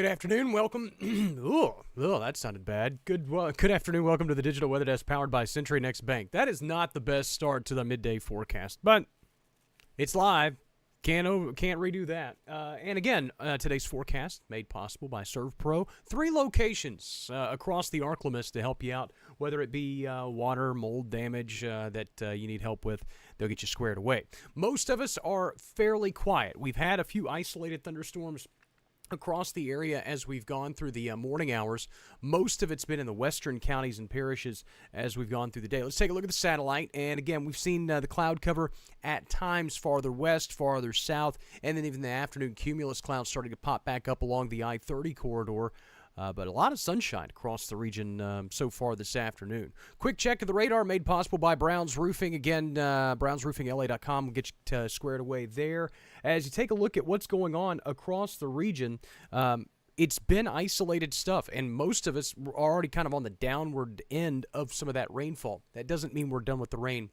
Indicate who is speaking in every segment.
Speaker 1: afternoon. Welcome. That sounded bad. Good afternoon. Welcome to the Digital Weather Desk powered by Century Next Bank. That is not the best start to the midday forecast, but it's live. Can't redo that. And again, today's forecast made possible by ServPro. 3 locations across the ArcLemist to help you out, whether it be water, mold damage that you need help with. They'll get you squared away. Most of us are fairly quiet. We've had a few isolated thunderstorms across the area as we've gone through the morning hours. Most of it's been in the western counties and parishes as we've gone through the day. Let's take a look at the satellite. And again, we've seen the cloud cover at times farther west, farther south, and then even in the afternoon, cumulus clouds starting to pop back up along the I-30 corridor. But a lot of sunshine across the region so far this afternoon. Quick check of the radar made possible by Brown's Roofing. Again, brownsroofingla.com will get you squared away there. As you take a look at what's going on across the region, it's been isolated stuff, and most of us are already kind of on the downward end of some of that rainfall. That doesn't mean we're done with the rain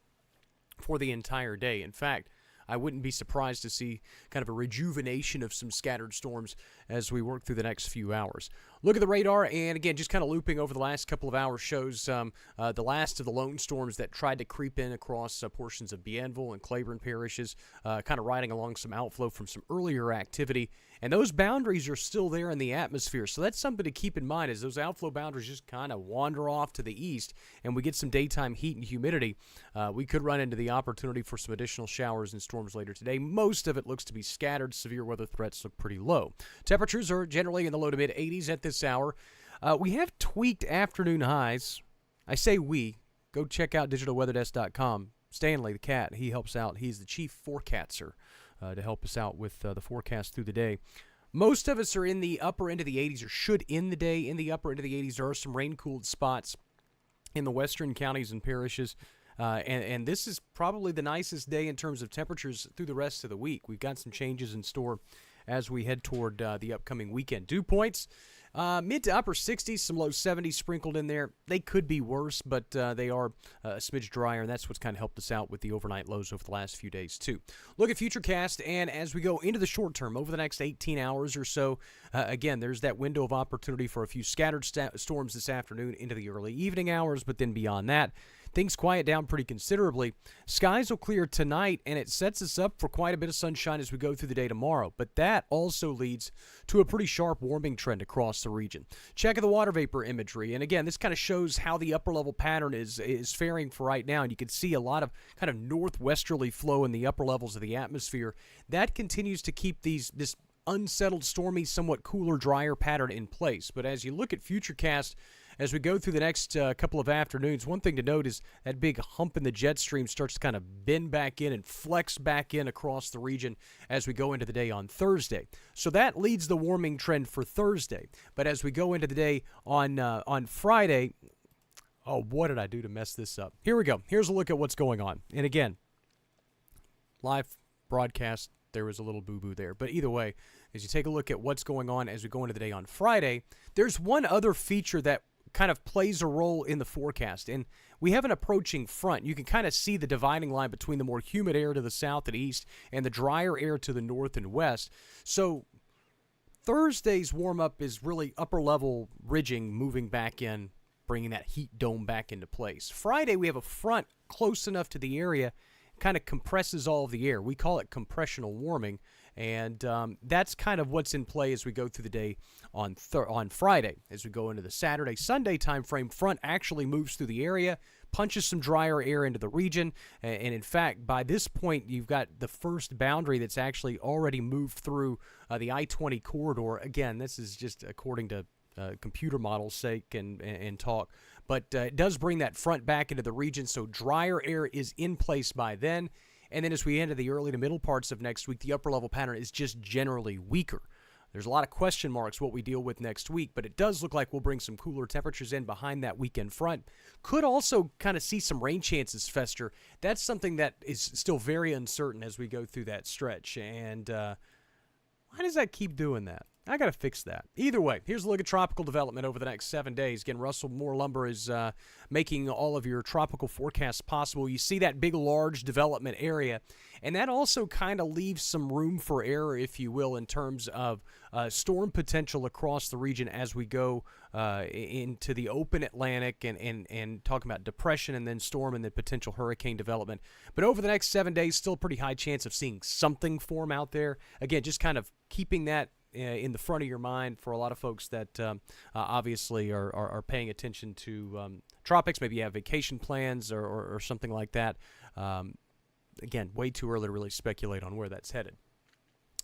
Speaker 1: for the entire day. In fact, I wouldn't be surprised to see kind of a rejuvenation of some scattered storms as we work through the next few hours. Look at the radar, and again, just kind of looping over the last couple of hours shows the last of the lone storms that tried to creep in across portions of Bienville and Claiborne parishes, kind of riding along some outflow from some earlier activity. And those boundaries are still there in the atmosphere, so that's something to keep in mind as those outflow boundaries just kind of wander off to the east and we get some daytime heat and humidity. We could run into the opportunity for some additional showers and storms later today. Most of it looks to be scattered. Severe weather threats look pretty low. Temperatures are generally in the low to mid 80s at this hour. We have tweaked afternoon highs. I say we. Go check out digitalweatherdesk.com. Stanley, the cat, he helps out. He's the chief forecaster to help us out with the forecast through the day. Most of us are in the upper end of the 80s, or should end the day in the upper end of the 80s. There are some rain-cooled spots in the western counties and parishes. And this is probably the nicest day in terms of temperatures through the rest of the week. We've got some changes in store as we head toward the upcoming weekend. Dew points, mid to upper 60s, some low 70s sprinkled in there. They could be worse, but they are a smidge drier, and that's what's kind of helped us out with the overnight lows over the last few days, too. Look at Futurecast, and as we go into the short term, over the next 18 hours or so, again, there's that window of opportunity for a few scattered storms this afternoon into the early evening hours, but then beyond that, things quiet down pretty considerably. Skies will clear tonight, and it sets us up for quite a bit of sunshine as we go through the day tomorrow. But that also leads to a pretty sharp warming trend across the region. Check the water vapor imagery. And again, this kind of shows how the upper level pattern is faring for right now. And you can see a lot of kind of northwesterly flow in the upper levels of the atmosphere. That continues to keep this unsettled, stormy, somewhat cooler, drier pattern in place. But as you look at Futurecast, as we go through the next couple of afternoons, one thing to note is that big hump in the jet stream starts to kind of bend back in and flex back in across the region as we go into the day on Thursday. So that leads the warming trend for Thursday. But as we go into the day on Friday, oh, what did I do to mess this up? Here we go. Here's a look at what's going on. And again, live broadcast, there was a little boo-boo there. But either way, as you take a look at what's going on as we go into the day on Friday, there's one other feature that kind of plays a role in the forecast. And we have an approaching front. You can kind of see the dividing line between the more humid air to the south and east and the drier air to the north and west. So Thursday's warm-up is really upper-level ridging moving back in, bringing that heat dome back into place. Friday, we have a front close enough to the area, kind of compresses all of the air. We call it compressional warming, and that's kind of what's in play as we go through the day on Friday. As we go into the Saturday, Sunday time frame, front actually moves through the area, punches some drier air into the region, and in fact, by this point, you've got the first boundary that's actually already moved through the I-20 corridor. Again, this is just according to computer model's sake and talk. But it does bring that front back into the region, so drier air is in place by then. And then as we enter the early to middle parts of next week, the upper level pattern is just generally weaker. There's a lot of question marks what we deal with next week, but it does look like we'll bring some cooler temperatures in behind that weekend front. Could also kind of see some rain chances fester. That's something that is still very uncertain as we go through that stretch. And why does that keep doing that? I got to fix that. Either way, here's a look at tropical development over the next 7 days. Again, Russell Moore Lumber is making all of your tropical forecasts possible. You see that big, large development area, and that also kind of leaves some room for error, if you will, in terms of storm potential across the region as we go into the open Atlantic and talking about depression and then storm and then potential hurricane development. But over the next 7 days, still a pretty high chance of seeing something form out there. Again, just kind of keeping that in the front of your mind for a lot of folks that obviously are paying attention to tropics. Maybe you have vacation plans or something like that. Again, way too early to really speculate on where that's headed.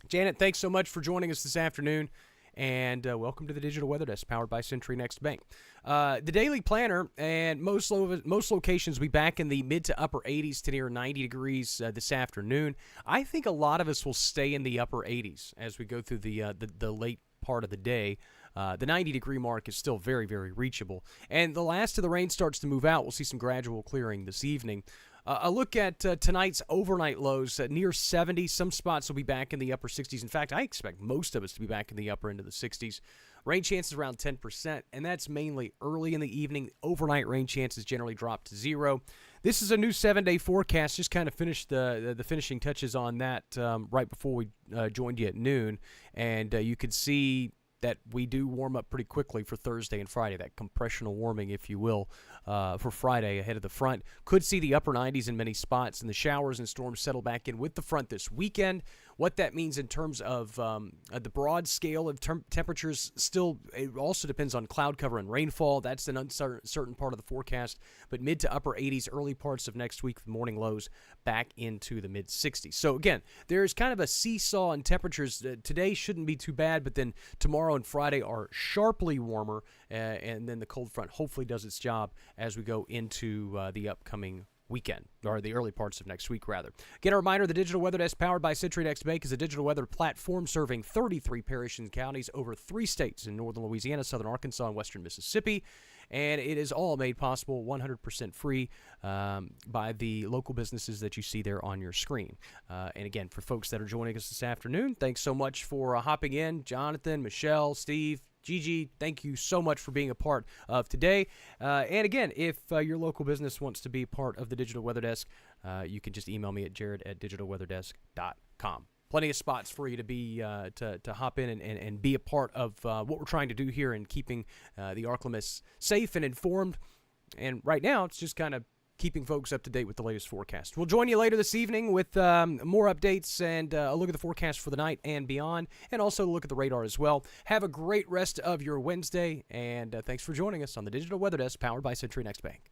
Speaker 1: Janet, thanks so much for joining us this afternoon, and welcome to the Digital Weather Desk, powered by Century Next Bank. The Daily Planner and most locations will be back in the mid to upper 80s to near 90 degrees this afternoon. I think a lot of us will stay in the upper 80s as we go through the late part of the day. The 90-degree mark is still very, very reachable. And the last of the rain starts to move out. We'll see some gradual clearing this evening. A look at tonight's overnight lows near 70. Some spots will be back in the upper 60s. In fact, I expect most of us to be back in the upper end of the 60s. Rain chances around 10%, and that's mainly early in the evening. Overnight rain chances generally drop to 0. This is a new 7-day forecast. Just kind of finished the finishing touches on that right before we joined you at noon, and you could see that we do warm up pretty quickly for Thursday and Friday, that compressional warming, if you will, for Friday ahead of the front. Could see the upper 90s in many spots, and the showers and storms settle back in with the front this weekend. What that means in terms of the broad scale of temperatures, still, it also depends on cloud cover and rainfall. That's an uncertain part of the forecast, but mid to upper 80s, early parts of next week, with morning lows back into the mid 60s. So again, there's kind of a seesaw in temperatures. Today shouldn't be too bad, but then tomorrow and Friday are sharply warmer, and then the cold front hopefully does its job as we go into the upcoming weekend, or the early parts of next week, rather. Again, a reminder, the Digital Weather Desk, powered by Century Next Bank, is a digital weather platform serving 33 parishes and counties over 3 states in northern Louisiana, southern Arkansas, and western Mississippi. And it is all made possible 100% free by the local businesses that you see there on your screen. And again, for folks that are joining us this afternoon, thanks so much for hopping in. Jonathan, Michelle, Steve, Gigi, thank you so much for being a part of today. And again, if your local business wants to be part of the Digital Weather Desk, you can just email me at jared@digitalweatherdesk.com. Plenty of spots for you to be to hop in and be a part of what we're trying to do here in keeping the Arklamists safe and informed. And right now, it's just kind of keeping folks up to date with the latest forecast. We'll join you later this evening with more updates and a look at the forecast for the night and beyond, and also a look at the radar as well. Have a great rest of your Wednesday, and thanks for joining us on the Digital Weather Desk, powered by Century Next Bank.